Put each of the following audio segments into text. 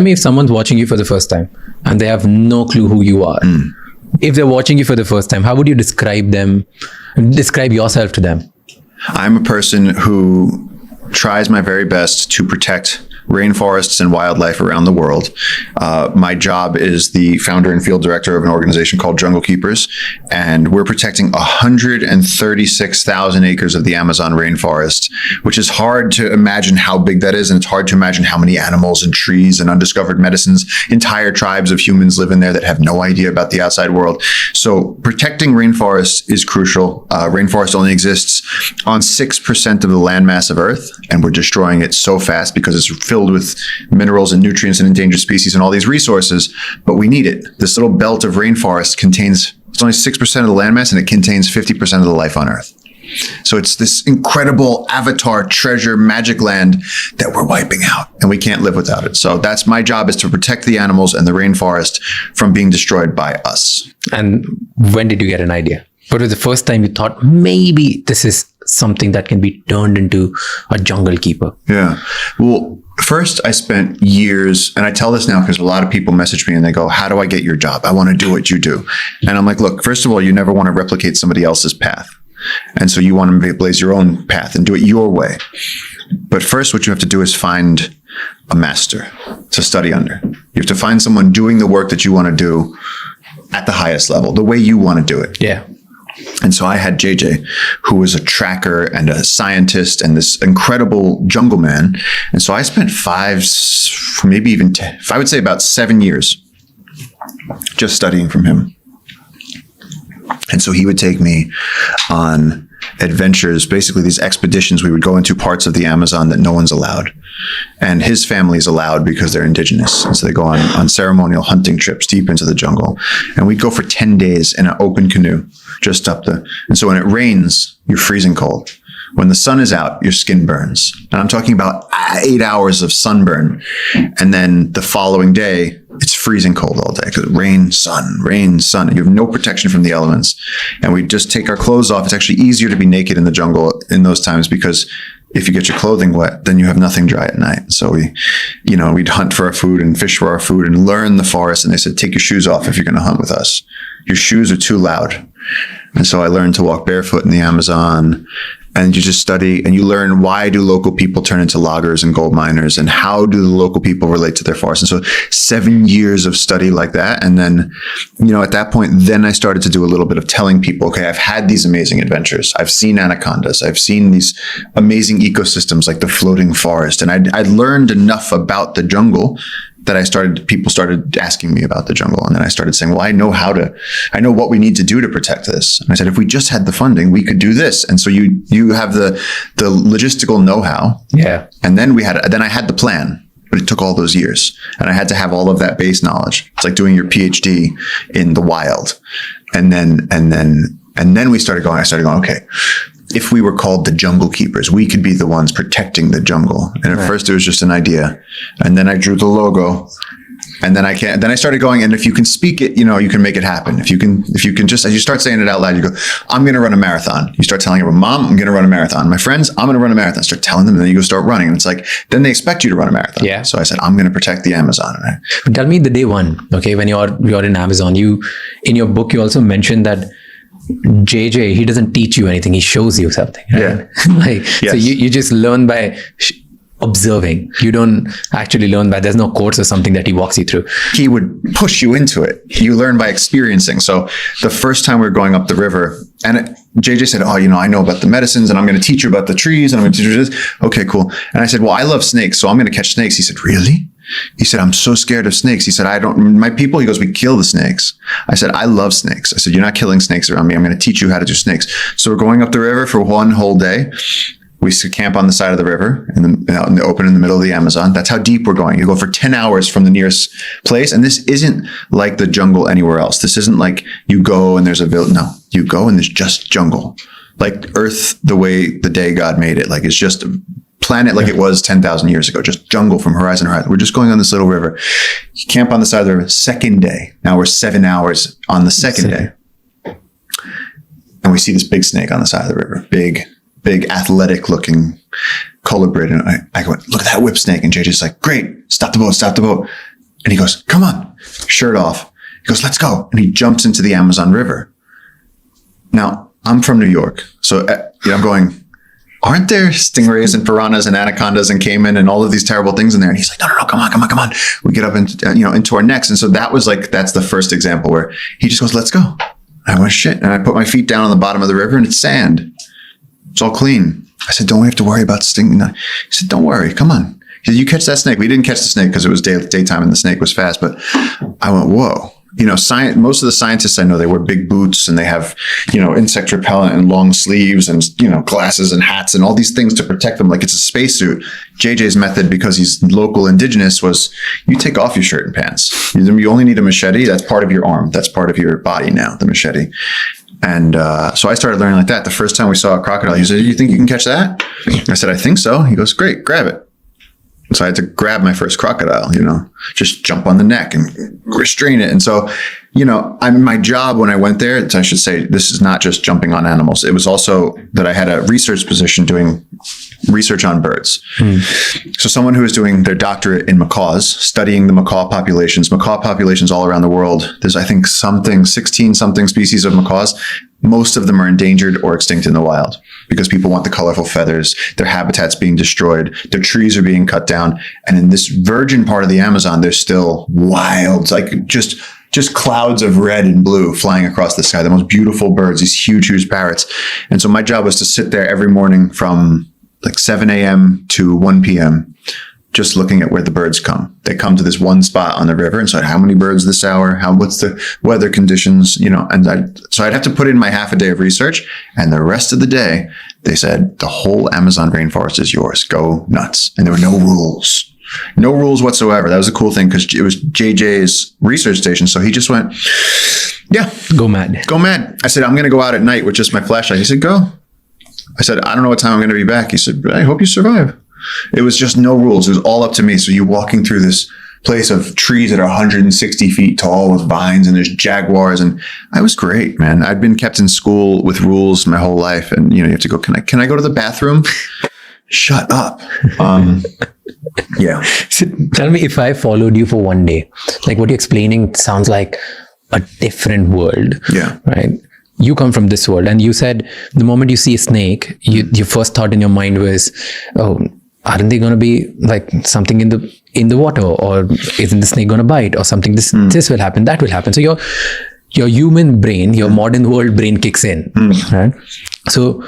I mean, if someone's watching you for the first time and they have no clue who you are, if they're watching you for the first time, how would you describe yourself to them? I'm a person who tries my very best to protect rainforests and wildlife around the world. My job is the founder and field director of an organization called Jungle Keepers, and we're protecting 136,000 acres of the Amazon rainforest, which is hard to imagine how big that is, and it's hard to imagine how many animals and trees and undiscovered medicines, entire tribes of humans live in there that have no idea about the outside world. So protecting rainforests is crucial. Rainforest only exists on 6% of the landmass of Earth, and we're destroying it so fast because it's filled with minerals and nutrients and endangered species and all these resources, but we need it. This little belt of rainforest it's only 6% of the landmass, and it contains 50% of the life on Earth. So it's this incredible avatar treasure magic land that we're wiping out, and we can't live without it. So that's my job, is to protect the animals and the rainforest from being destroyed by us. And when did you get an idea? What was the first time you thought maybe this is something that can be turned into a jungle keeper? Yeah. Well, first I spent years, and I tell this now because a lot of people message me and they go, how do I get your job? I want to do what you do. And I'm like, look, first of all, you never want to replicate somebody else's path. And so you want to blaze your own path and do it your way. But first, what you have to do is find a master to study under. You have to find someone doing the work that you want to do at the highest level, the way you want to do it. Yeah. And so I had JJ, who was a tracker and a scientist and this incredible jungle man. And so I spent 5, maybe even 10, I would say about 7 years just studying from him. And so he would take me on adventures, basically these expeditions. We would go into parts of the Amazon that no one's allowed. And his family is allowed because they're indigenous. And so they go on ceremonial hunting trips deep into the jungle. And we'd go for 10 days in an open canoe just up the... And so when it rains, you're freezing cold. When the sun is out, your skin burns. And I'm talking about 8 hours of sunburn. And then the following day, it's freezing cold all day because rain, sun. You have no protection from the elements. And we just take our clothes off. It's actually easier to be naked in the jungle in those times because if you get your clothing wet, then you have nothing dry at night. So we'd hunt for our food and fish for our food and learn the forest. And they said, take your shoes off if you're going to hunt with us. Your shoes are too loud. And so I learned to walk barefoot in the Amazon. And you just study and you learn, why do local people turn into loggers and gold miners, and how do the local people relate to their forest? And so 7 years of study like that. And then, at that point, then I started to do a little bit of telling people, okay, I've had these amazing adventures. I've seen anacondas. I've seen these amazing ecosystems like the floating forest. And I'd learned enough about the jungle that people started asking me about the jungle. And then I started saying, well, I know what we need to do to protect this. And I said, if we just had the funding, we could do this. And so you have the logistical know-how. Yeah. And then I had the plan, but it took all those years. And I had to have all of that base knowledge. It's like doing your PhD in the wild. And then we started going, okay, if we were called the Jungle Keepers, we could be the ones protecting the jungle. And at first it was just an idea. And then I drew the logo. And then I started going, and if you can speak it, you can make it happen. If you can just, as you start saying it out loud, you go, I'm going to run a marathon. You start telling everyone, Mom, I'm going to run a marathon. My friends, I'm going to run a marathon. Start telling them, and then you go start running. And it's like, then they expect you to run a marathon. Yeah. So I said, I'm going to protect the Amazon. Tell me the day one, okay, when you're in Amazon, in your book, you also mentioned that JJ, he doesn't teach you anything. He shows you something. Right? Yeah. Yes. So you just learn by observing. You don't actually learn by, there's no course or something that he walks you through. He would push you into it. You learn by experiencing. So the first time we were going up the river, and JJ said, I know about the medicines, and I'm going to teach you about the trees, and I'm going to teach you this. Okay, cool. And I said, well, I love snakes, so I'm going to catch snakes. He said, really? He said, I'm so scared of snakes. He said, my people, he goes, we kill the snakes. I said, I love snakes. I said, you're not killing snakes around me. I'm going to teach you how to do snakes. So we're going up the river for one whole day. We camp on the side of the river in the open in the middle of the Amazon. That's how deep we're going. You go for 10 hours from the nearest place. And this isn't like the jungle anywhere else. This isn't like you go and there's a village. No, you go and there's just jungle. Like Earth, the way the day God made it. Like it's just a planet like it was 10,000 years ago, just jungle from horizon to horizon. We're just going on this little river. You camp on the side of the river. Second day. Now we're 7 hours on the second day. And we see this big snake on the side of the river. Big athletic looking colubrid. And I go, look at that whip snake. And JJ's like, great, stop the boat. And he goes, come on, shirt off. He goes, let's go. And he jumps into the Amazon River. Now, I'm from New York. So I'm going, aren't there stingrays and piranhas and anacondas and caiman and all of these terrible things in there? And he's like, no, come on. We get up into our necks. And so that's the first example where he just goes, let's go. I went, shit. And I put my feet down on the bottom of the river and it's sand. It's all clean. I said, don't we have to worry about stinging? He said, don't worry. Come on. He said, you catch that snake. We didn't catch the snake because it was daytime and the snake was fast. But I went, whoa. Most of the scientists I know, they wear big boots and they have, insect repellent and long sleeves and, glasses and hats and all these things to protect them like it's a spacesuit. JJ's method, because he's local indigenous, was you take off your shirt and pants. You only need a machete. That's part of your arm. That's part of your body now, the machete. And so I started learning like that. The first time we saw a crocodile, he said, you think you can catch that? I said, I think so. He goes, great, grab it. So I had to grab my first crocodile, just jump on the neck and restrain it. And so, my job when I went there, I should say, this is not just jumping on animals. It was also that I had a research position doing research on birds. So someone who is doing their doctorate in macaws, studying the macaw populations all around the world. There's, I think, 16 something species of macaws. Most of them are endangered or extinct in the wild because people want the colorful feathers. Their habitat's being destroyed. Their trees are being cut down. And in this virgin part of the Amazon, there's still wild, like just clouds of red and blue flying across the sky. The most beautiful birds, these huge parrots. And so my job was to sit there every morning from like 7 a.m. to 1 p.m. just looking at where the birds come. They come to this one spot on the river. And so how many birds this hour? What's the weather conditions? So I'd have to put in my half a day of research. And the rest of the day, they said, the whole Amazon rainforest is yours. Go nuts. And there were no rules. No rules whatsoever. That was a cool thing because it was JJ's research station. So he just went, yeah. Go mad. I said, I'm going to go out at night with just my flashlight. He said, go. I said, I don't know what time I'm going to be back. He said, I hope you survive. It was just no rules. It was all up to me. So you're walking through this place of trees that are 160 feet tall with vines and there's jaguars. And I was great, man. I'd been kept in school with rules my whole life. And, you have to go, can I go to the bathroom? Shut up. Yeah. So tell me, if I followed you for one day, like what you're explaining sounds like a different world. Yeah. Right. You come from this world and you said the moment you see a snake, your first thought in your mind was, oh, aren't they going to be like something in the water, or isn't the snake going to bite or something? This will happen, that will happen. So your human brain, your modern world brain kicks in. Right? So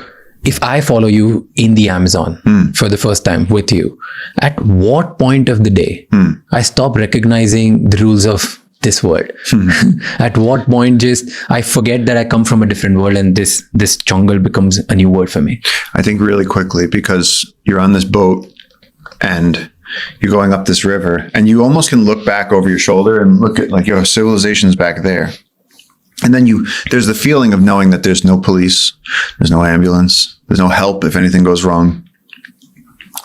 if I follow you in the Amazon for the first time with you, at what point of the day I stop recognizing the rules of this world? At what point I forget that I come from a different world and this jungle becomes a new world for me? I think really quickly, because you're on this boat and you're going up this river and you almost can look back over your shoulder and look at like your civilization's back there. And then there's the feeling of knowing that there's no police, there's no ambulance, there's no help if anything goes wrong.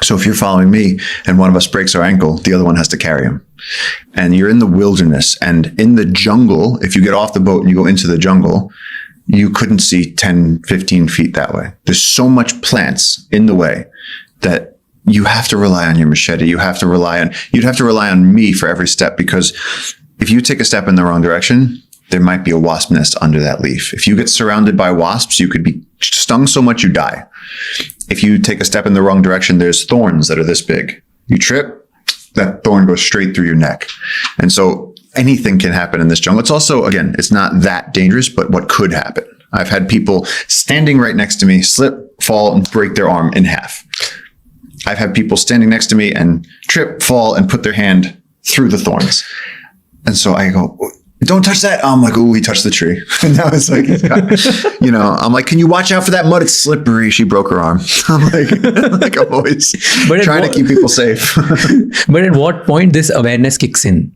So if you're following me and one of us breaks our ankle, the other one has to carry him. And you're in the wilderness and in the jungle. If you get off the boat and you go into the jungle, you couldn't see 10, 15 feet that way. There's so much plants in the way that you have to rely on your machete. You'd have to rely on me for every step, because if you take a step in the wrong direction, there might be a wasp nest under that leaf. If you get surrounded by wasps, you could be stung so much you die. If you take a step in the wrong direction, there's thorns that are this big. You trip, that thorn goes straight through your neck. And so anything can happen in this jungle. It's also, again, it's not that dangerous, but what could happen? I've had people standing right next to me slip, fall, and break their arm in half. I've had people standing next to me and trip, fall, and put their hand through the thorns. And so I go, don't touch that. I'm like, oh, he touched the tree. And now it's like, I'm like, can you watch out for that mud? It's slippery. She broke her arm. I'm like I'm always trying to keep people safe. But at what point this awareness kicks in?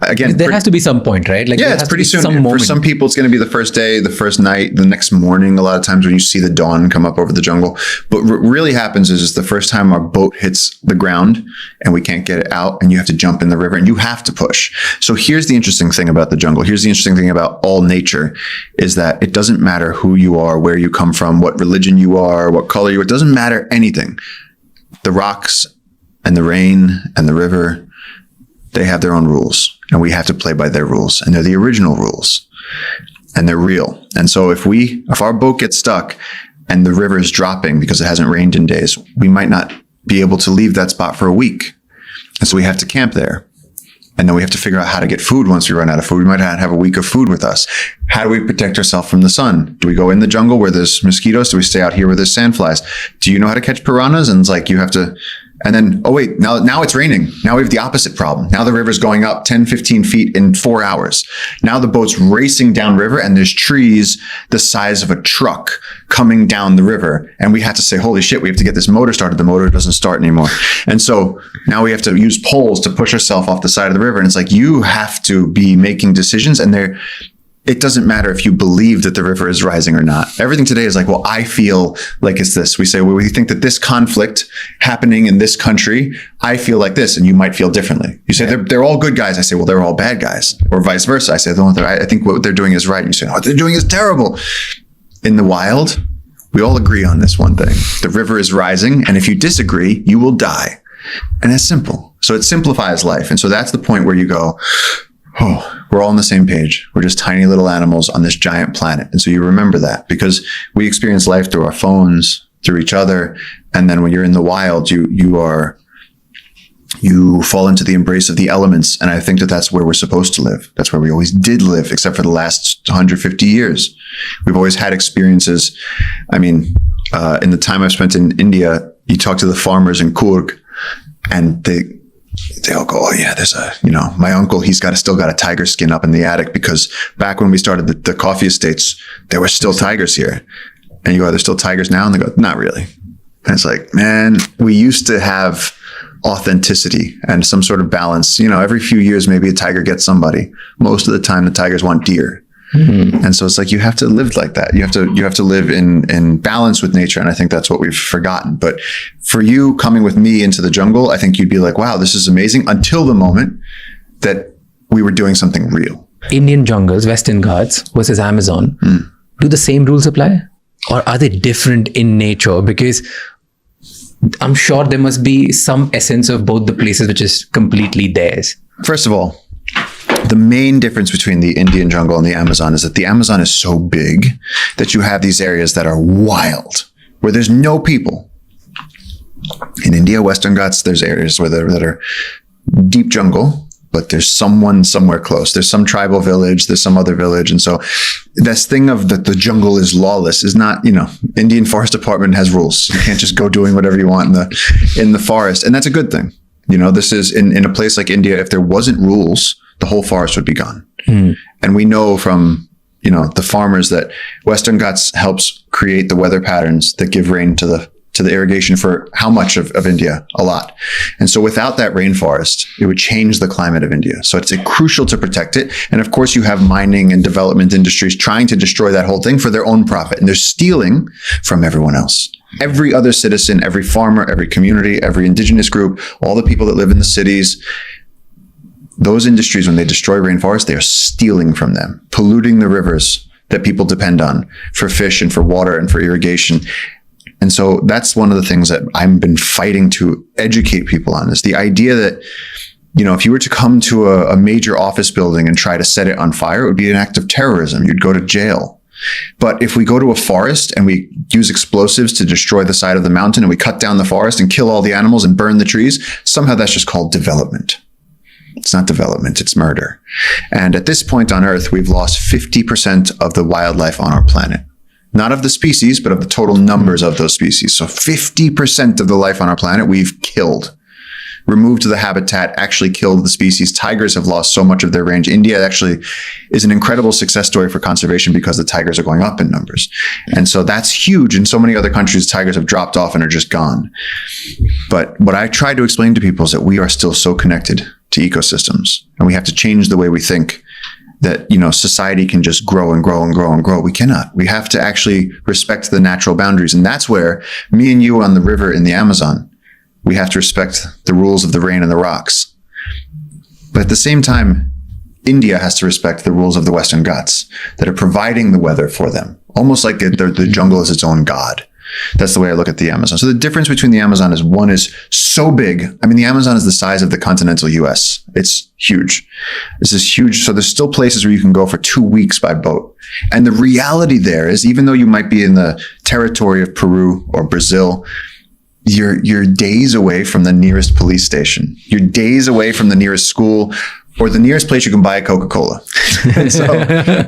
Again, there has to be some point, right? Like, yeah, it's pretty soon. For some people, it's going to be the first day, the first night, the next morning. A lot of times when you see the dawn come up over the jungle. But what really happens is the first time our boat hits the ground and we can't get it out, and you have to jump in the river and you have to push. So here's the interesting thing about the jungle. Here's the interesting thing about all nature is that it doesn't matter who you are, where you come from, what religion you are, what color you are. It doesn't matter anything. The rocks and the rain and the river, They have their own rules, and we have to play by their rules, and they're the original rules, and they're real. And so if our boat gets stuck and the river is dropping because it hasn't rained in days, we might not be able to leave that spot for a week. And so we have to camp there. And then we have to figure out how to get food once we run out of food. We might not have a week of food with us. How do we protect ourselves from the sun? Do we go in the jungle where there's mosquitoes? Do we stay out here where there's sandflies? Do you know how to catch piranhas? And it's like you have to, and then, oh wait, now it's raining. Now we have the opposite problem. Now the river's going up 10, 15 feet in 4 hours. Now the boat's racing downriver and there's trees the size of a truck coming down the river. And we have to say, holy shit, we have to get this motor started. The motor doesn't start anymore. And so now we have to use poles to push ourselves off the side of the river. And it's like, you have to be making decisions, and it doesn't matter if you believe that the river is rising or not. Everything today is like, well, I feel like it's this. We say, well, we think that this conflict happening in this country, I feel like this, and you might feel differently. You say, they're all good guys. I say, well, they're all bad guys, or vice versa. I say, I think what they're doing is right. And you say, no, what they're doing is terrible. In the wild, we all agree on this one thing. The river is rising, and if you disagree, you will die. And that's simple. So it simplifies life. And so that's the point where you go, oh, we're all on the same page. We're just tiny little animals on this giant planet. And so you remember that, because we experience life through our phones, through each other. And then when you're in the wild, you fall into the embrace of the elements. And I think that that's where we're supposed to live. That's where we always did live, except for the last 150 years. We've always had experiences. I mean, in the time I've spent in India, you talk to the farmers in Coorg, and they all go, oh yeah, there's my uncle, he's still got a tiger skin up in the attic, because back when we started the coffee estates, there were still tigers here. And you go, there's still tigers now? And they go, not really. And it's like, man, we used to have authenticity and some sort of balance. Every few years, maybe a tiger gets somebody. Most of the time, the tigers want deer. Mm-hmm. And so it's like, you have to live like that. You have to live in balance with nature. And I think that's what we've forgotten. But for you coming with me into the jungle, I think you'd be like, wow, this is amazing, until the moment that we were doing something real. Indian jungles, Western Ghats versus Amazon, do the same rules apply? Or are they different in nature? Because I'm sure there must be some essence of both the places which is completely theirs. First of all, the main difference between the Indian jungle and the Amazon is that the Amazon is so big that you have these areas that are wild, where there's no people. In India, Western Ghats, there's areas that are deep jungle, but there's someone somewhere close. There's some tribal village, there's some other village. And so this thing of that the jungle is lawless is not, Indian Forest Department has rules. You can't just go doing whatever you want in the forest. And that's a good thing. This is in a place like India, if there wasn't rules, the whole forest would be gone. And we know from, the farmers that Western Ghats helps create the weather patterns that give rain to the irrigation for how much of India? A lot. And so without that rainforest, it would change the climate of India. So it's crucial to protect it. And of course, you have mining and development industries trying to destroy that whole thing for their own profit. And they're stealing from everyone else. Every other citizen, every farmer, every community, every indigenous group, all the people that live in the cities, those industries, when they destroy rainforests, they are stealing from them, polluting the rivers that people depend on for fish and for water and for irrigation. And so that's one of the things that I've been fighting to educate people on, is the idea that, if you were to come to a major office building and try to set it on fire, it would be an act of terrorism. You'd go to jail. But if we go to a forest and we use explosives to destroy the side of the mountain, and we cut down the forest and kill all the animals and burn the trees, somehow that's just called development. It's not development, it's murder. And at this point on Earth, we've lost 50% of the wildlife on our planet. Not of the species, but of the total numbers of those species. So 50% of the life on our planet we've killed. Removed the habitat, actually killed the species. Tigers have lost so much of their range. India actually is an incredible success story for conservation because the tigers are going up in numbers. And so that's huge. In so many other countries, tigers have dropped off and are just gone. But what I try to explain to people is that we are still so connected to ecosystems, and we have to change the way we think that, society can just grow and grow and grow and grow. We cannot. We have to actually respect the natural boundaries. And that's where me and you on the river in the Amazon, we have to respect the rules of the rain and the rocks. But at the same time, India has to respect the rules of the Western Ghats that are providing the weather for them. Almost like the jungle is its own god. That's the way I look at the Amazon. So the difference between the Amazon is one is so big. I mean, the Amazon is the size of the continental US. It's huge. This is huge. So there's still places where you can go for 2 weeks by boat. And the reality there is, even though you might be in the territory of Peru or Brazil, you're days away from the nearest police station. You're days away from the nearest school or the nearest place you can buy a Coca-Cola.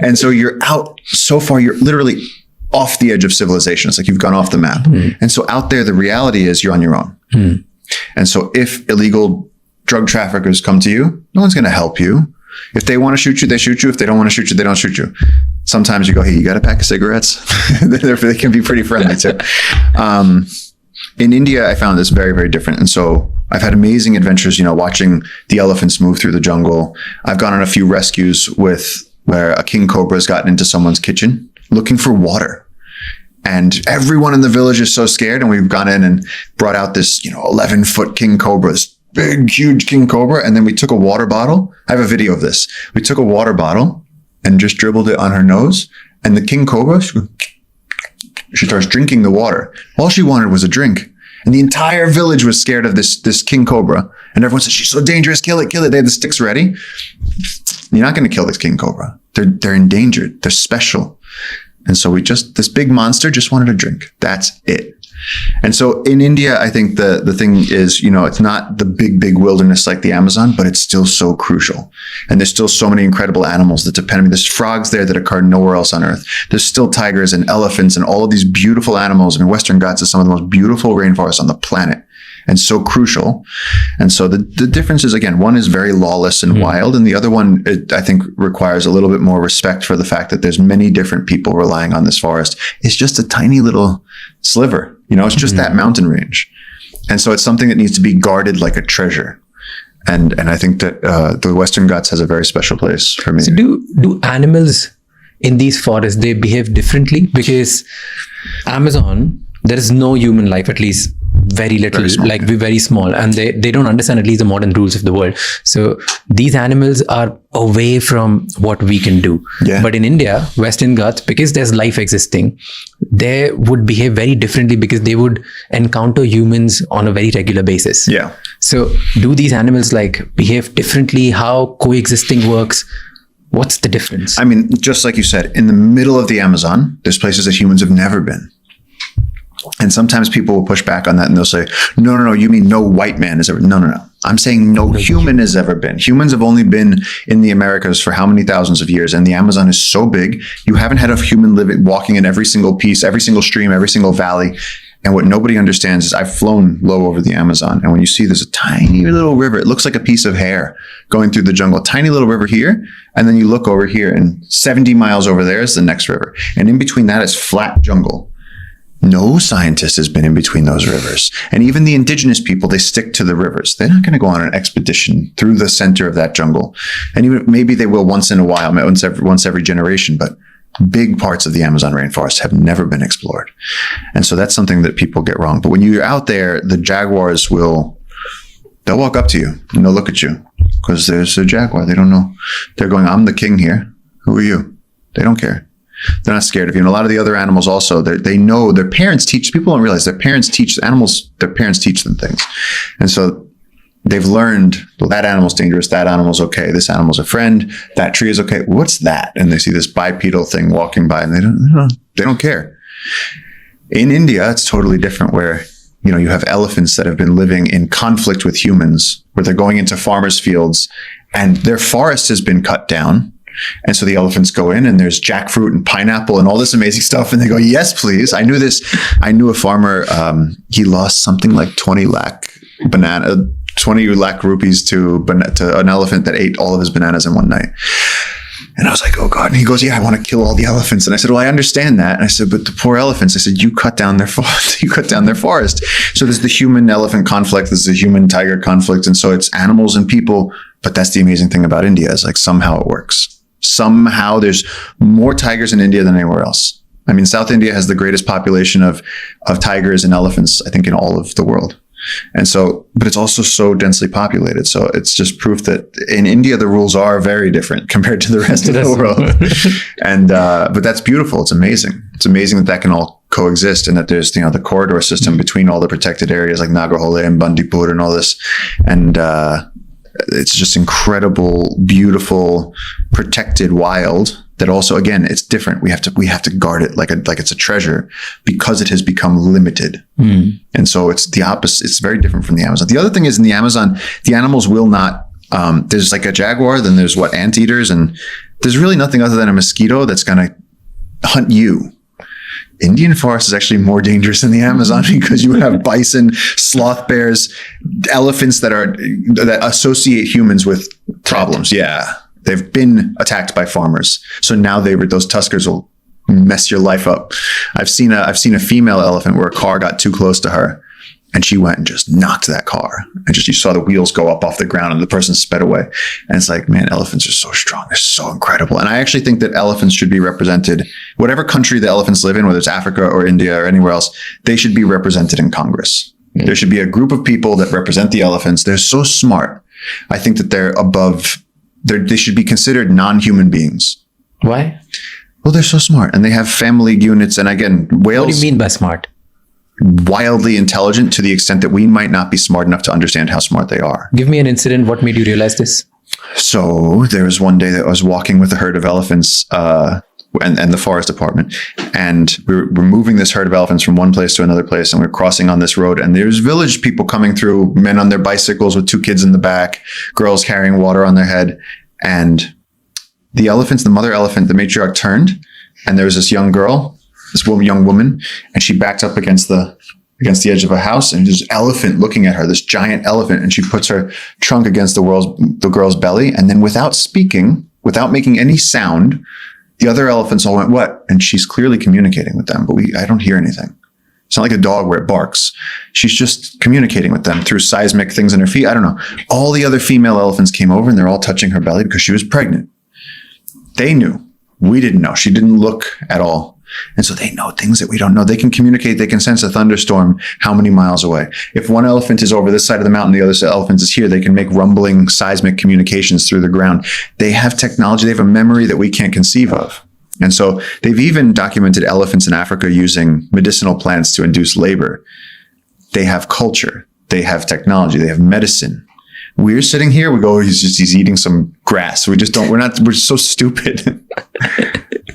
And so you're out so far, you're literally off the edge of civilization. It's like you've gone off the map. And so out there, the reality is you're on your own. And so if illegal drug traffickers come to you, no one's going to help you. If they want to shoot you, they shoot you. If they don't want to shoot you, they don't shoot you. Sometimes you go, hey, you got a pack of cigarettes? They can be pretty friendly too. In India, I found this very, very different. And so I've had amazing adventures, watching the elephants move through the jungle. I've gone on a few rescues where a king cobra has gotten into someone's kitchen looking for water. And everyone in the village is so scared. And we've gone in and brought out this, 11-foot king cobra, this big, huge king cobra. And then we took a water bottle. I have a video of this. We took a water bottle and just dribbled it on her nose. And the king cobra, she starts drinking the water. All she wanted was a drink. And the entire village was scared of this king cobra. And everyone said, she's so dangerous. Kill it, kill it. They had the sticks ready. You're not going to kill this king cobra. They're endangered. They're special. And so this big monster just wanted a drink. That's it. And so in India, I think the thing is, it's not the big wilderness like the Amazon, but it's still so crucial. And there's still so many incredible animals that depend on me. There's frogs there that occur nowhere else on earth. There's still tigers and elephants and all of these beautiful animals. I mean, Western Ghats is some of the most beautiful rainforests on the planet. And so crucial. And so the difference is, again, one is very lawless and wild. And the other one, I think, requires a little bit more respect for the fact that there's many different people relying on this forest. It's just a tiny little sliver. It's just that mountain range. And so it's something that needs to be guarded like a treasure. And I think that the Western Ghats has a very special place for me. So do animals in these forests, they behave differently? Because Amazon, there is no human life, at least very little, very small, and they don't understand at least the modern rules of the world. So these animals are away from what we can do. Yeah. But in India, Western Ghats, because there's life existing, they would behave very differently because they would encounter humans on a very regular basis. Yeah. So do these animals behave differently? How coexisting works? What's the difference? I mean, just like you said, in the middle of the Amazon, there's places that humans have never been. And sometimes people will push back on that and they'll say, no, you mean no white man has ever. No. I'm saying no human has ever been. Humans have only been in the Americas for how many thousands of years? And the Amazon is so big, you haven't had a human living, walking in every single piece, every single stream, every single valley. And what nobody understands is I've flown low over the Amazon. And when you see there's a tiny little river, it looks like a piece of hair going through the jungle, tiny little river here. And then you look over here and 70 miles over there is the next river. And in between that is flat jungle. No scientist has been in between those rivers. And even the indigenous people, they stick to the rivers. They're not going to go on an expedition through the center of that jungle. And even maybe they will once in a while, once every generation, but big parts of the Amazon rainforest have never been explored. And so that's something that people get wrong. But when you're out there, the jaguars they'll walk up to you and they'll look at you because there's a jaguar. They don't know. They're going, I'm the king here. Who are you? They don't care. They're not scared of you. And a lot of the other animals also, they know their parents teach. People don't realize their parents teach them things. And so they've learned, well, that animal's dangerous. That animal's okay. This animal's a friend. That tree is okay. What's that? And they see this bipedal thing walking by and they don't care. In India, it's totally different where, you have elephants that have been living in conflict with humans, where they're going into farmers' fields and their forest has been cut down. And so the elephants go in and there's jackfruit and pineapple and all this amazing stuff. And they go, yes, please. I knew a farmer, he lost something like 20 lakh rupees to an elephant that ate all of his bananas in one night. And I was like, oh God. And he goes, yeah, I want to kill all the elephants. And I said, well, I understand that. And I said, but the poor elephants, I said, you cut down their forest. So there's the human elephant conflict. There's the human tiger conflict. And so it's animals and people. But that's the amazing thing about India is somehow it works. Somehow there's more tigers in India than anywhere else. I mean, South India has the greatest population of tigers and elephants, I think, in all of the world. And so, but it's also so densely populated. So it's just proof that in India, the rules are very different compared to the rest of the world. And, but that's beautiful. It's amazing. It's amazing that can all coexist, and that there's, the corridor system between all the protected areas like Nagarhole and Bandipur and all this. And it's just incredible, beautiful, protected wild that also, again, it's different. We have to guard it like it's a treasure because it has become limited. And so it's the opposite. It's very different from the Amazon. The other thing is, in the Amazon, the animals will not, there's like a jaguar, then there's anteaters, and there's really nothing other than a mosquito that's going to hunt you. Indian forest is actually more dangerous than the Amazon because you have bison, sloth bears, elephants that associate humans with problems. Yeah. They've been attacked by farmers. So now those tuskers will mess your life up. I've seen a female elephant where a car got too close to her, and she went and just knocked that car. And you saw the wheels go up off the ground and the person sped away. And it's like, man, elephants are so strong. They're so incredible. And I actually think that elephants should be represented, whatever country the elephants live in, whether it's Africa or India or anywhere else, they should be represented in Congress. There should be a group of people that represent the elephants. They're so smart. I think that they're above, they should be considered non-human beings. Why? Well, they're so smart, and they have family units. And again, whales. What do you mean by smart? Wildly intelligent to the extent that we might not be smart enough to understand how smart they are. Give me an incident. What made you realize this? So there was one day that I was walking with a herd of elephants and the forest department, and we're moving this herd of elephants from one place to another place, and we're crossing on this road, and there's village people coming through, men on their bicycles with 2 kids in the back, girls carrying water on their head, and the mother elephant, the matriarch, turned, and there was this young woman, and she backed up against the edge of a house, and there's an elephant looking at her, this giant elephant, and she puts her trunk against the girl's belly, and then without speaking, without making any sound, the other elephants all went, "What?" And she's clearly communicating with them, but I don't hear anything. It's not like a dog where it barks. She's just communicating with them through seismic things in her feet. I don't know. All the other female elephants came over, and they're all touching her belly because she was pregnant. They knew. We didn't know. She didn't look at all. And so they know things that we don't know. They can communicate. They can sense a thunderstorm how many miles away. If one elephant is over this side of the mountain, the other elephant is here, they can make rumbling seismic communications through the ground. They have technology. They have a memory that we can't conceive of. And so they've even documented elephants in Africa using medicinal plants to induce labor. They have culture. They have technology. They have medicine. We're sitting here, we go, he's eating some grass. We're so stupid.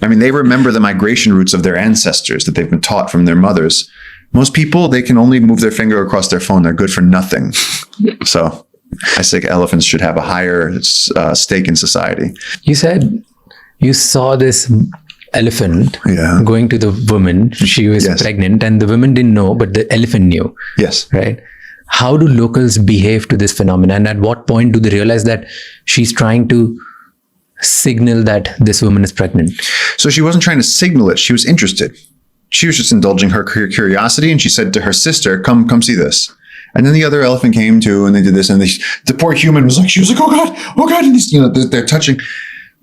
I mean, they remember the migration routes of their ancestors that they've been taught from their mothers. Most people, they can only move their finger across their phone. They're good for nothing. So I think elephants should have a higher stake in society. You said you saw this elephant going to the woman. She was pregnant, and the woman didn't know, but the elephant knew. Yes. Right? How do locals behave to this phenomenon? And at what point do they realize that she's trying to signal that this woman is pregnant? So she wasn't trying to signal it. She was interested. She was just indulging her curiosity, and she said to her sister, come see this. And then the other elephant came too, and they did this, and the poor human was like, oh God, and they're touching.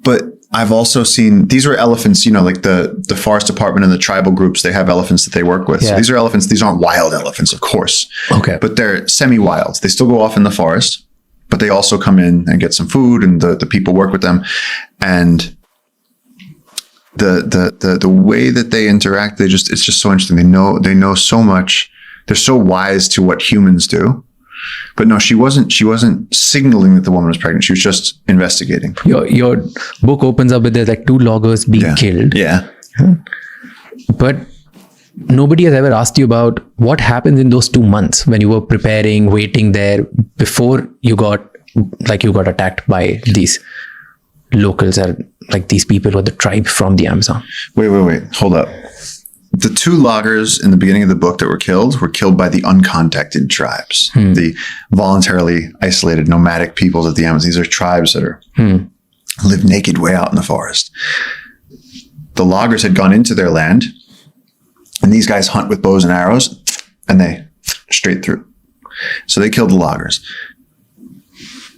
But I've also seen, these were elephants, like the forest department and the tribal groups, they have elephants that they work with. Yeah. So these are elephants, these aren't wild elephants, of course. Okay. But they're semi-wild. They still go off in the forest, but they also come in and get some food, and the people work with them. And the way that they interact, it's just so interesting. They know so much. They're so wise to what humans do. But no, she wasn't signaling that the woman was pregnant. She was just investigating. Your book opens up with there's like 2 loggers being killed. Yeah. But nobody has ever asked you about what happens in those 2 months when you were preparing, waiting there before you got attacked by these locals, or like these people or the tribe from the Amazon. Wait. Hold up. The 2 loggers in the beginning of the book that were killed by the uncontacted tribes, the voluntarily isolated nomadic peoples of the Amazon. These are tribes that live naked way out in the forest. The loggers had gone into their land, and these guys hunt with bows and arrows, and they straight through. So they killed the loggers.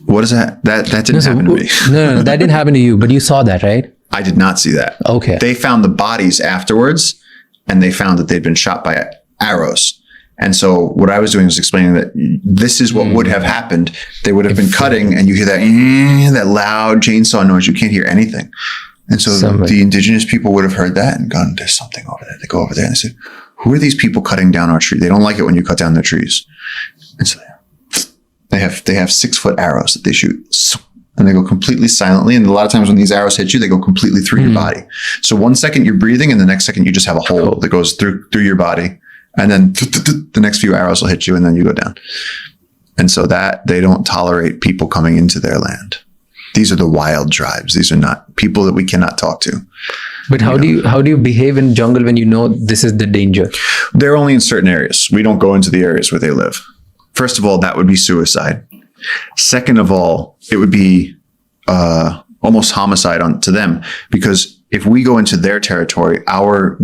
What is that? That didn't happen to me. No, that didn't happen to you, but you saw that, right? I did not see that. Okay. They found the bodies afterwards, and they found that they'd been shot by arrows. And so what I was doing was explaining that this is what would have happened. They would have been cutting, and you hear that loud chainsaw noise. You can't hear anything. And so the indigenous people would have heard that and gone, there's something over there. They go over there and they say, who are these people cutting down our tree? They don't like it when you cut down their trees. And so they have 6-foot arrows that they shoot, and they go completely silently. And a lot of times when these arrows hit you, they go completely through your body. So 1 second you're breathing, and the next second you just have a hole that goes through your body. And then the next few arrows will hit you, and then you go down. And so that they don't tolerate people coming into their land. These are the wild tribes. These are not people that we cannot talk to. But how do you behave in jungle when you know this is the danger? They're only in certain areas. We don't go into the areas where they live. First of all, that would be suicide. Second of all, it would be almost homicide to them, because if we go into their territory, our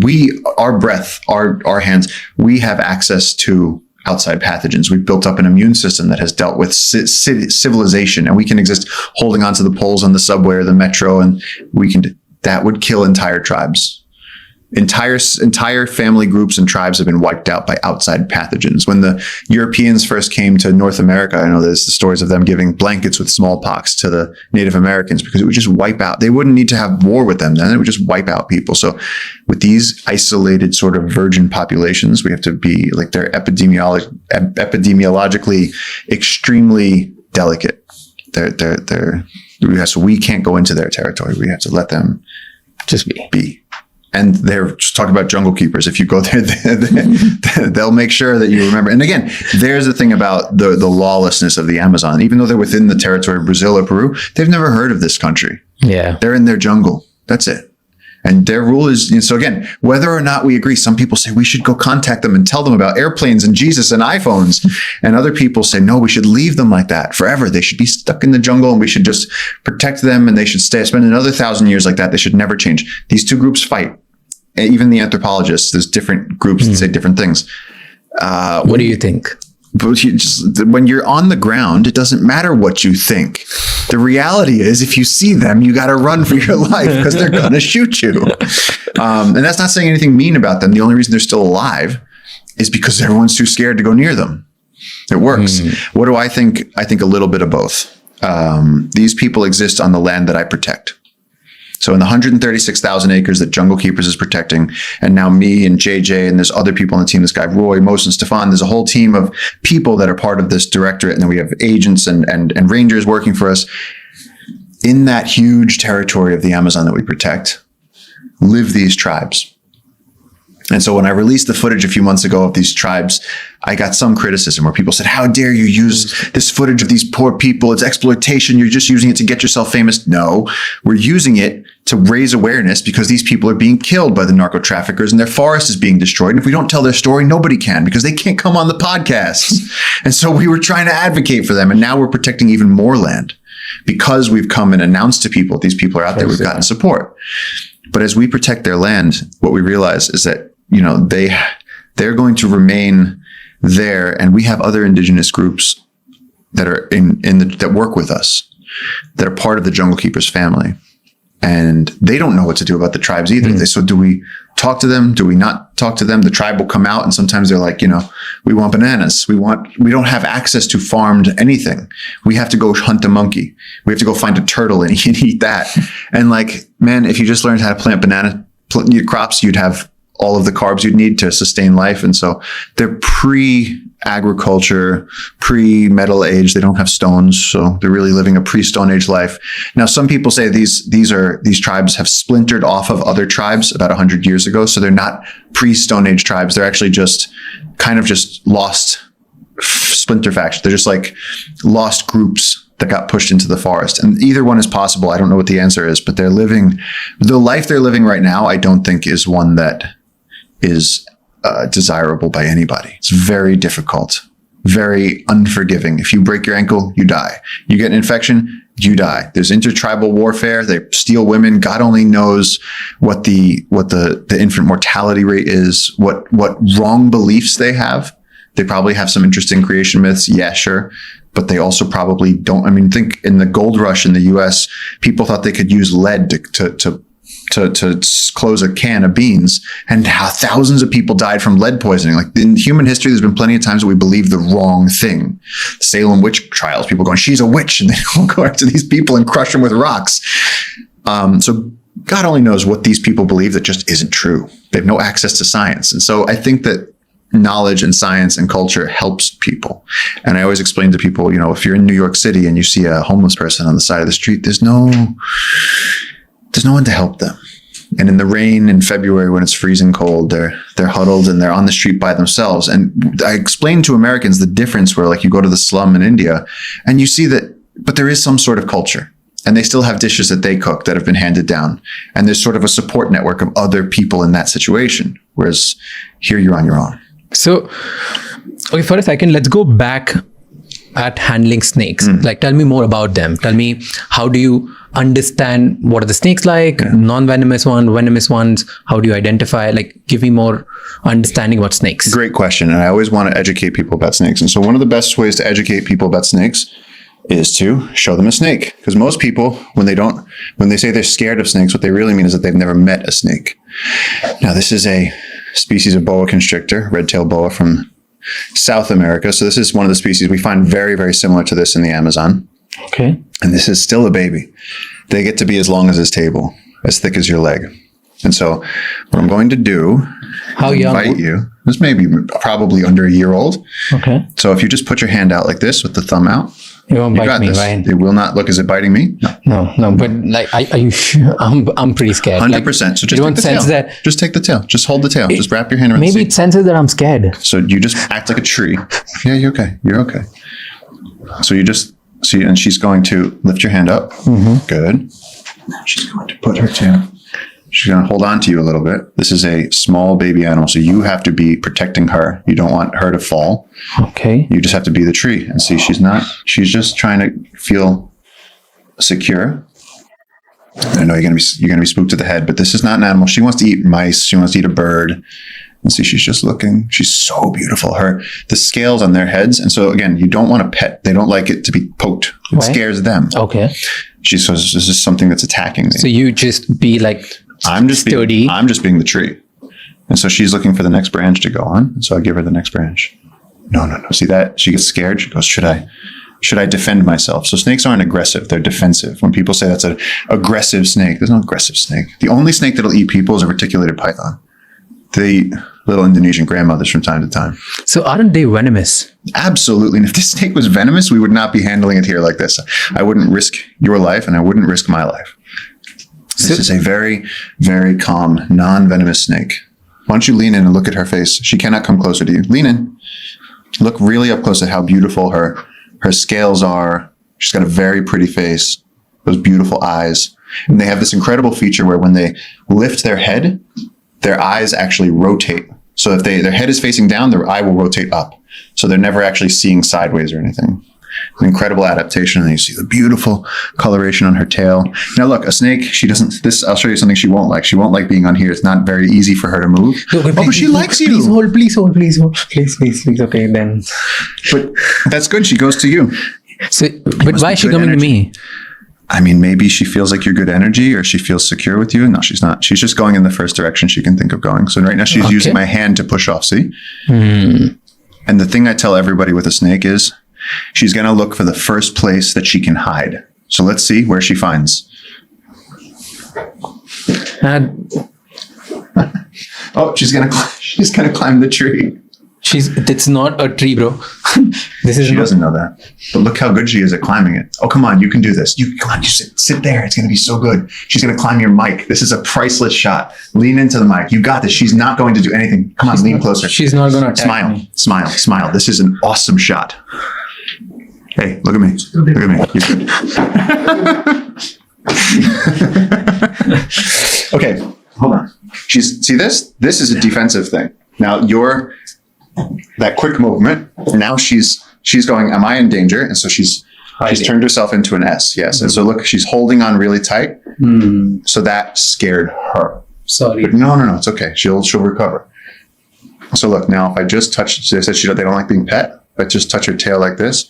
breath, our hands, we have access to outside pathogens. We've built up an immune system that has dealt with civilization, and we can exist holding onto the poles on the subway or the metro, and that would kill entire tribes. Entire family groups and tribes have been wiped out by outside pathogens. When the Europeans first came to North America, I know there's the stories of them giving blankets with smallpox to the Native Americans because it would just wipe out. They wouldn't need to have war with them then. It would just wipe out people. So with these isolated sort of virgin populations, we have to be like, they're epidemiologically extremely delicate. So we can't go into their territory. We have to let them just be. And they're just talking about jungle keepers. If you go there, they'll make sure that you remember. And again, there's the thing about the lawlessness of the Amazon. Even though they're within the territory of Brazil or Peru, they've never heard of this country. Yeah. They're in their jungle. That's it. And their rule is, so again, whether or not we agree, some people say we should go contact them and tell them about airplanes and Jesus and iPhones. And other people say, no, we should leave them like that forever. They should be stuck in the jungle, and we should just protect them, and they should spend another 1,000 years like that. They should never change. These two groups fight. Even the anthropologists, there's different groups that say different things. What do you think? But when you're on the ground, it doesn't matter what you think. The reality is, if you see them, you got to run for your life because they're going to shoot you. And that's not saying anything mean about them. The only reason they're still alive is because everyone's too scared to go near them. It works. What do I think? I think a little bit of both. These people exist on the land that I protect. So in the 136,000 acres that Jungle Keepers is protecting, and now me and JJ, and there's other people on the team, this guy, Roy, Mos, and Stefan, there's a whole team of people that are part of this directorate. And then we have agents and rangers working for us. In that huge territory of the Amazon that we protect, live these tribes. And so when I released the footage a few months ago of these tribes, I got some criticism where people said, how dare you use this footage of these poor people? It's exploitation. You're just using it to get yourself famous. No, we're using it to raise awareness because these people are being killed by the narco traffickers and their forest is being destroyed. And if we don't tell their story, nobody can, because they can't come on the podcasts. And so we were trying to advocate for them. And now we're protecting even more land because we've come and announced to people, these people are out there, we've gotten support. But as we protect their land, what we realize is that, you know, they're going to remain there, and we have other indigenous groups that are that work with us, that are part of the Jungle Keepers family, and they don't know what to do about the tribes either. So do we talk to them? Do we not talk to them? The tribe will come out, and sometimes they're like, you know, we want bananas. We don't have access to farmed anything. We have to go hunt a monkey. We have to go find a turtle and eat that. And like, man, if you just learned how to plant crops, you'd have all of the carbs you'd need to sustain life. And so they're pre-agriculture, pre-metal age. They don't have stones. So they're really living a pre-Stone Age life. Now, some people say these tribes have splintered off of other tribes about 100 years ago. So they're not pre-Stone Age tribes. They're actually just kind of just lost splinter factions. They're just like lost groups that got pushed into the forest. And either one is possible. I don't know what the answer is, but the life they're living right now, I don't think is one that is desirable by anybody. It's very difficult, very unforgiving. If you break your ankle, you die. You get an infection, you die. There's intertribal warfare. They steal women. God only knows what the infant mortality rate is, what wrong beliefs they have. They probably have some interesting creation myths. Yeah, sure. But they also probably don't. I mean, think in the gold rush in the US, people thought they could use lead to close a can of beans, and how thousands of people died from lead poisoning. Like in human history, there's been plenty of times that we believe the wrong thing. Salem witch trials, people going, she's a witch. And they go after these people and crush them with rocks. So God only knows what these people believe that just isn't true. They have no access to science. And so I think that knowledge and science and culture helps people. And I always explain to people, if you're in New York City and you see a homeless person on the side of the street, there's no one to help them. And in the rain in February when it's freezing cold, they're huddled and they're on the street by themselves. And I explain to Americans the difference where like you go to the slum in India and you see that, but there is some sort of culture. And they still have dishes that they cook that have been handed down. And there's sort of a support network of other people in that situation. Whereas here you're on your own. So, okay, for a second, let's go back at handling snakes. Like, tell me more about them. Tell me, how do you understand what are the snakes like, non-venomous ones, venomous ones? How do you identify? Like, give me more understanding about snakes. Great question. And I always want to educate people about snakes. And so one of the best ways to educate people about snakes is to show them a snake. Because most people, when they say they're scared of snakes, what they really mean is that they've never met a snake. Now, this is a species of boa constrictor, red-tailed boa from South America. So this is one of the species we find very, very similar to this in the Amazon. Okay. And this is still a baby. They get to be as long as this table, as thick as your leg. And so what I'm going to do, how young? Invite you. This may be probably under a year old. Okay. So if you just put your hand out like this with the thumb out, you won't bite me, right? It will not. Look, is it biting me? No. But like, are you sure? I'm pretty scared. 100%. Like, so just take the tail. that. Just take the tail. Just hold the tail. Just wrap your hand around. Maybe it senses that I'm scared. So you just act like a tree. Yeah, you're okay. You're okay. So you just see, and she's going to lift your hand up. Mm-hmm. Good. She's going to put her tail. She's going to hold on to you a little bit. This is a small baby animal, so you have to be protecting her. You don't want her to fall. Okay. You just have to be the tree. And see, she's just trying to feel secure. I know you're going to be spooked to the head, but this is not an animal. She wants to eat mice. She wants to eat a bird. And see, she's just looking. She's so beautiful. The scales on their heads. And so again, you don't want to pet. They don't like it to be poked. It scares them. Okay. She says, this is something that's attacking me. So you just be like, I'm just being the tree. And so she's looking for the next branch to go on. And so I give her the next branch. No. See that? She gets scared. She goes, should I defend myself? So snakes aren't aggressive. They're defensive. When people say that's an aggressive snake, there's no aggressive snake. The only snake that'll eat people is a reticulated python. They eat little Indonesian grandmothers from time to time. So aren't they venomous? Absolutely. And if this snake was venomous, we would not be handling it here like this. I wouldn't risk your life and I wouldn't risk my life. This is a very, very calm, non-venomous snake. Why don't you lean in and look at her face? She cannot come closer to you. Lean in. Look really up close at how beautiful her scales are. She's got a very pretty face, those beautiful eyes. And they have this incredible feature where when they lift their head, their eyes actually rotate. So if their head is facing down, their eye will rotate up. So they're never actually seeing sideways or anything. An incredible adaptation. And you see the beautiful coloration on her tail. Now look, a snake, I'll show you something she won't like. She won't like being on here. It's not very easy for her to move. But she likes you. Please hold. Please. Okay, then. But that's good. She goes to you. So, but why is she coming to me? I mean, maybe she feels like you're good energy or she feels secure with you. No, she's not. She's just going in the first direction she can think of going. So right now she's using my hand to push off. See? And the thing I tell everybody with a snake is she's going to look for the first place that she can hide. So let's see where she finds. Oh, she's going to climb the tree. It's not a tree, bro. She doesn't know that. But look how good she is at climbing it. Oh, come on, you can do this. You sit there. It's going to be so good. She's going to climb your mic. This is a priceless shot. Lean into the mic. You got this. She's not going to do anything. Come on, lean closer. She's not going to attack me. Smile. This is an awesome shot. Hey, look at me. Look at me. You're good. Okay, hold on. See this? This is a defensive thing. Now that quick movement. Now she's going, am I in danger? And so she's turned herself into an S. Yes. Mm-hmm. And so look, she's holding on really tight. Mm. So that scared her. Sorry. But no, it's okay. She'll recover. So look, now if I just touch, they said they don't like being pet. If I just touch her tail like this,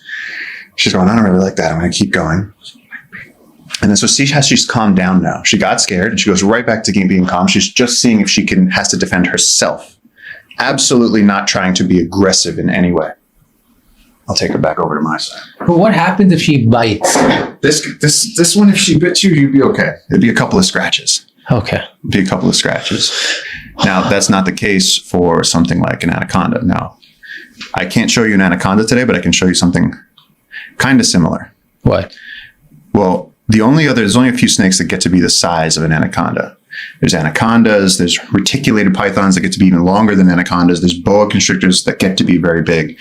she's going, I don't really like that. I'm going to keep going. And then so see how she's calmed down now. She got scared and she goes right back to being calm. She's just seeing if she has to defend herself. Absolutely not trying to be aggressive in any way. I'll take her back over to my side. But what happens if she bites? This one, if she bit you, you'd be okay. It'd be a couple of scratches. Okay. Be a couple of scratches. Now, that's not the case for something like an anaconda. Now, I can't show you an anaconda today, but I can show you something kind of similar. What? Well, there's only a few snakes that get to be the size of an anaconda. There's anacondas, there's reticulated pythons that get to be even longer than anacondas, there's boa constrictors that get to be very big.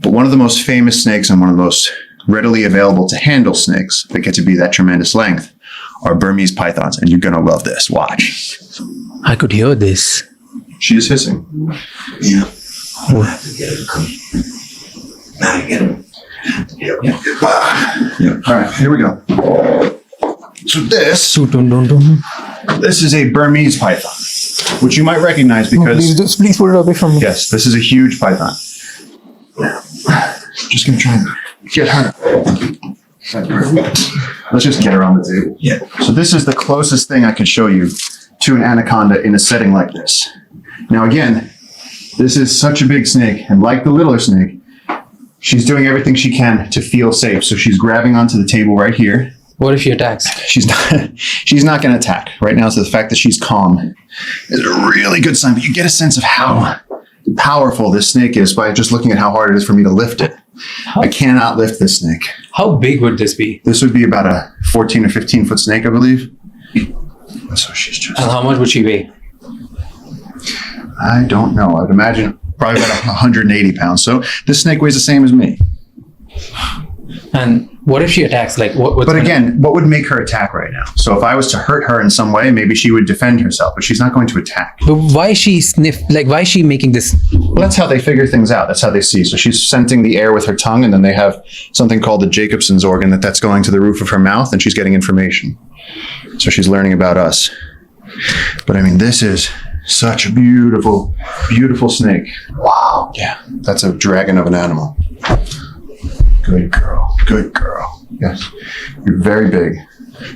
But one of the most famous snakes and one of the most readily available to handle snakes that get to be that tremendous length are Burmese pythons. And you're going to love this. Watch. I could hear this. She is hissing. Yeah. I'll have to get it. Now I get him. Yeah. All right, here we go. So this is a Burmese python, which you might recognize because Please put it away from me. yes, this is a huge python. Just gonna try and get her. Let's just get her on the table. Yeah. So this is the closest thing I can show you to an anaconda in a setting like this. Now again, this is such a big snake, and like the littler snake, she's doing everything she can to feel safe. So she's grabbing onto the table right here. What if she attacks? She's not going to attack right now. So the fact that she's calm is a really good sign. But you get a sense of how powerful this snake is by just looking at how hard it is for me to lift it. I cannot lift this snake. How big would this be? This would be about a 14 or 15 foot snake, I believe. So she's just. And how much would she weigh? I don't know. I'd imagine probably about 180 pounds. So this snake weighs the same as me. And what if she attacks? Like, what's But again, what would make her attack right now? So if I was to hurt her in some way, maybe she would defend herself, but she's not going to attack. But why is she why is she making this? Well, that's how they figure things out. That's how they see. So she's scenting the air with her tongue, and then they have something called the Jacobson's organ that's going to the roof of her mouth, and she's getting information. So she's learning about us. But I mean, this is such a beautiful, beautiful snake. Wow. Yeah, that's a dragon of an animal. Good girl. Good girl. Yes. You're very big.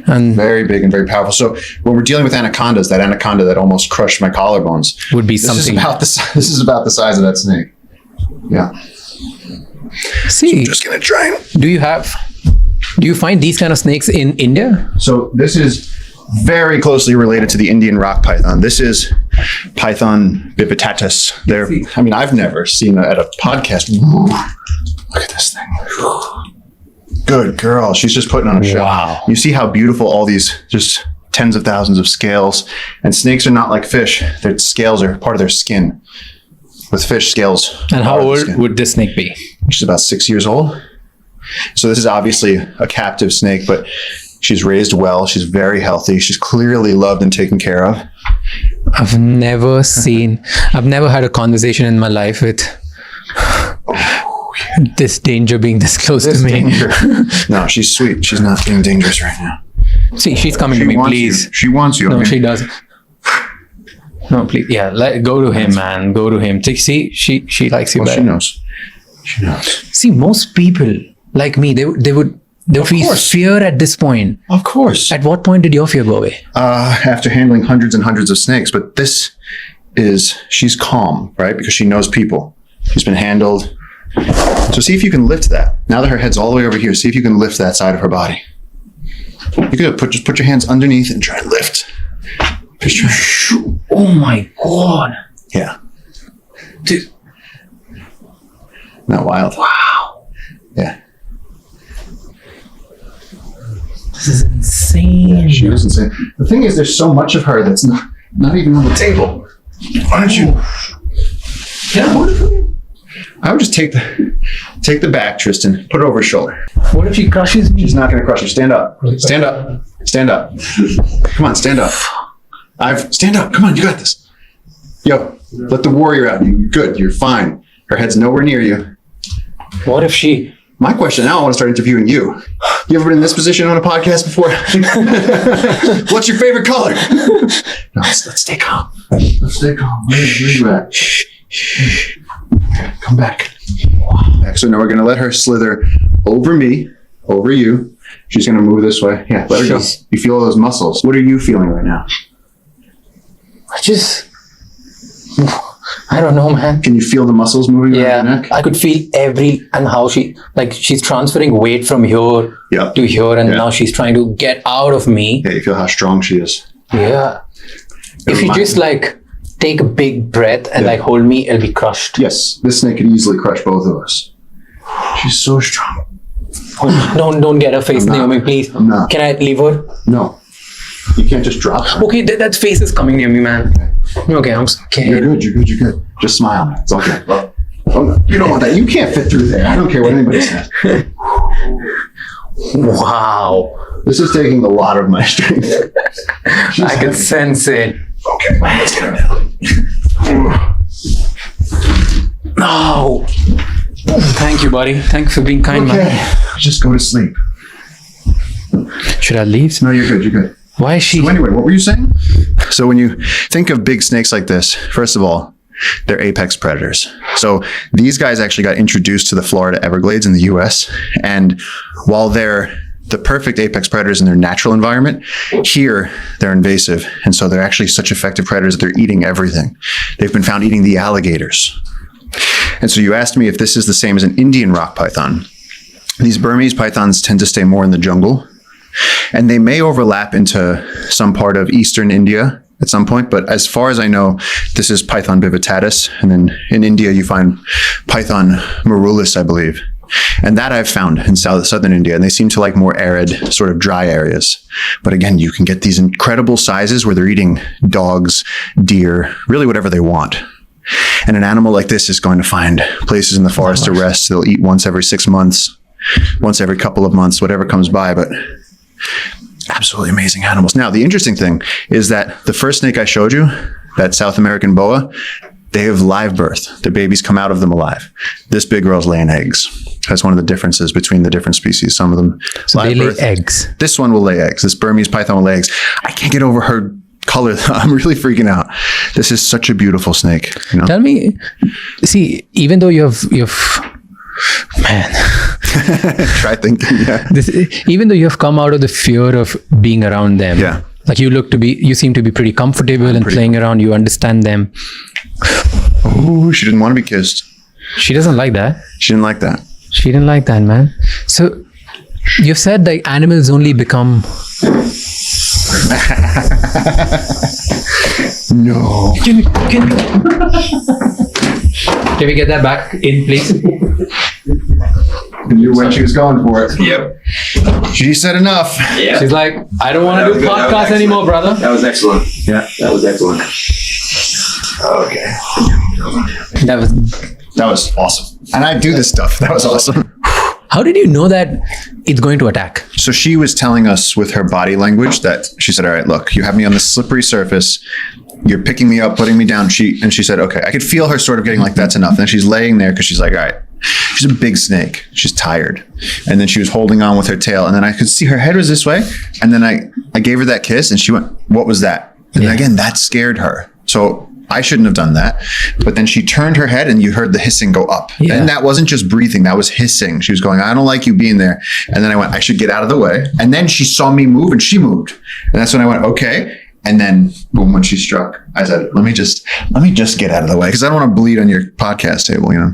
And Very big and very powerful. So when we're dealing with anacondas, that anaconda that almost crushed my collarbones would be this something. This is about the size of that snake. Yeah. See, Just gonna try and. do you find these kind of snakes in India? So this is very closely related to the Indian rock python. This is Python bipitatus. I've never seen it at a podcast. Look at this thing. Good girl. She's just putting on a show. Wow. You see how beautiful all these just tens of thousands of scales. And snakes are not like fish. Their scales are part of their skin. With fish, scales. And how are the old skin. would this snake be? She's about 6 years old. So this is obviously a captive snake, but she's raised well. She's very healthy. She's clearly loved and taken care of. I've never had a conversation in my life with this danger being this close to me. Danger. No, she's sweet. She's not being dangerous right now. See, she's coming to me, please. She wants you. No, she doesn't. No, please. Yeah, go to him, man. Go to him. See, she likes you Well, better. she knows. She knows. See, most people like me, they would feel course. fear at this point. Of course. At what point did your fear go away? After handling hundreds and hundreds of snakes, but she's calm, right? Because she knows people. She's been handled. So see if you can lift that. Now that her head's all the way over here, see if you can lift that side of her body. You could just put your hands underneath and try and lift. Just try. Oh my God. Yeah. Dude. Not wild. Wow. Yeah. This is insane. She is insane. The thing is, there's so much of her that's not even on the table. Why don't you? Yeah. I would just take the back, Tristan. Put it over her shoulder. What if she crushes me? She's not going to crush you. Stand up. Stand up. Stand up. Come on, stand up. Stand up. Come on, you got this. Yo, let the warrior out. You're good. You're fine. Her head's nowhere near you. What if she? My question now, I want to start interviewing you. You ever been in this position on a podcast before? What's your favorite color? No, let's stay calm. Let's stay calm. Where are you at? Shh. Okay, come back. So now we're going to let her slither over me, over you. She's going to move this way. Yeah, let her go. You feel all those muscles. What are you feeling right now? I don't know, man. Can you feel the muscles moving around your neck? I could feel and how she's transferring weight from here Yeah. to here, and Yeah. now she's trying to get out of me. Yeah, you feel how strong she is. Yeah. If you just like take a big breath and like hold me, it'll be crushed. Yes, this snake could easily crush both of us. She's so strong. Don't get her face, I'm not. Naomi, please. I'm not. Can I leave her? No, you can't just drop her. Okay, that face is coming near me, man. Okay, I'm okay. You're good. You're good. You're good. Just smile. It's okay. Oh, no. You don't want that. You can't fit through there. I don't care what anybody says. Wow. This is taking a lot of my strength. I can sense it. Okay, let's get her down. No. Thank you, buddy. Thank you for being kind, Okay, man. just go to sleep. Should I leave? No, you're good. You're good. Why is she? So anyway, what were you saying? So when you think of big snakes like this, first of all, they're apex predators. So these guys actually got introduced to the Florida Everglades in the US. And while they're the perfect apex predators in their natural environment, here they're invasive. And so they're actually such effective predators that they're eating everything. They've been found eating the alligators. And so you asked me if this is the same as an Indian rock python. These Burmese pythons tend to stay more in the jungle, and they may overlap into some part of eastern India at some point. But as far as I know, this is Python bivitatus. And then in India, you find Python marulis, I believe. And that I've found in southern India. And they seem to like more arid, sort of dry areas. But again, you can get these incredible sizes where they're eating dogs, deer, really whatever they want. And an animal like this is going to find places in the forest to rest. They'll eat once every 6 months, once every couple of months, whatever comes by. But absolutely amazing animals. Now, the interesting thing is that the first snake I showed you, that South American boa, they have live birth. The babies come out of them alive. This big girl's laying eggs. That's one of the differences between the different species. Some of them So they lay eggs. This one will lay eggs. This Burmese python will lay eggs. I can't get over her color. I'm really freaking out. This is such a beautiful snake. You know? Tell me, see, even though you've man, Try thinking. Yeah. even though you have come out of the fear of being around them, Yeah. like you seem to be pretty comfortable and playing around. You understand them. Ooh, she didn't want to be kissed. She doesn't like that. She didn't like that. She didn't like that, man. So you've said that animals only become. No. Can we get that back in place? I knew when she was going for it. Yep. She said enough. Yeah. She's like, I don't want That to was do good. That was podcasts excellent. anymore, brother. That was excellent. Yeah. That was excellent. Okay. That was awesome. And I do this stuff. That was awesome. How did you know that it's going to attack? So she was telling us with her body language that she said, all right, look, you have me on this slippery surface. You're picking me up, putting me down. She said, okay, I could feel her sort of getting like, that's enough. And then she's laying there because she's like, all right, she's a big snake. She's tired. And then she was holding on with her tail. And then I could see her head was this way. And then I gave her that kiss and she went, what was that? And then again, that scared her. So I shouldn't have done that. But then she turned her head and you heard the hissing go up. Yeah. And that wasn't just breathing, that was hissing. She was going, I don't like you being there. And then I went, I should get out of the way. And then she saw me move and she moved. And that's when I went, okay. And then boom, when she struck, I said, let me just get out of the way because I don't want to bleed on your podcast table, you know?